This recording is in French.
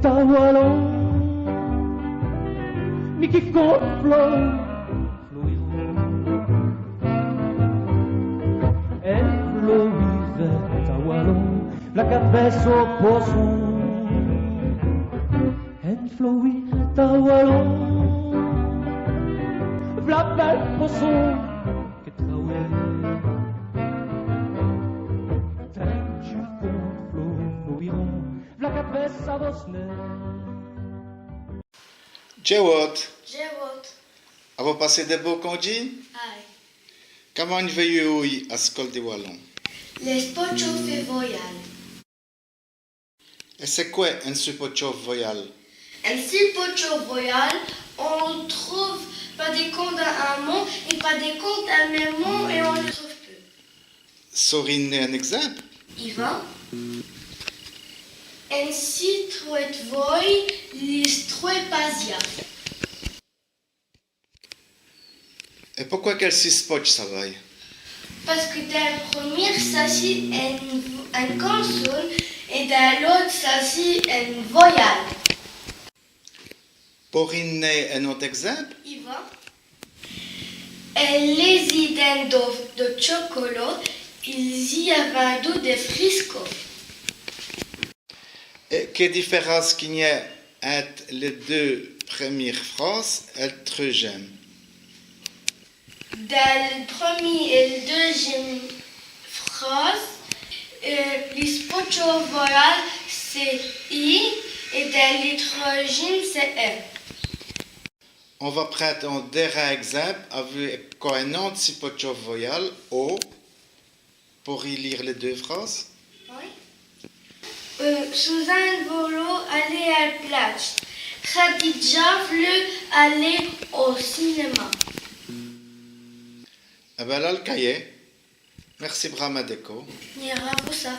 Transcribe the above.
tawalon Miki Flo El Floise tawalon La cabeça au poisson El Floise tawalon La belle poisson Que trawel Trenci Floiron La cabeça dos Jewot, Jewot. avez-vous passé de beaux congés? Ai. Comment veillez-vous à l'école de Wallon? Les pochos fait voyal. Et c'est quoi un suppocho voyal? Un si pocho voyal, on trouve pas des comptes à un mot et pas des comptes à un même mot et on le trouve peu. Sorine un exemple? Ivan. Un si trouet voy, lis trouet pasia. Et pourquoi quel six poch ça va? Parce que dans le premier, ça c'est un consonne et dans l'autre, ça c'est un voyal. Pour un autre exemple? Ivan. Les idées de chocolat, ils y avaient des frisco. Et quelle différence qu'il y a entre les deux premières phrases et le troisième? Dans le premier et le deuxième phrase, les pochos voyal c'est I et dans les troisième c'est E. On va prendre un dernier exemple avec un autre suppocho voyal O pour y lire les deux phrases. Oui. Suzanne volo aller à la plage. Khadija veut aller au cinéma. Eh bien là, le cahier. Merci Bramadeko. Nira pour ça.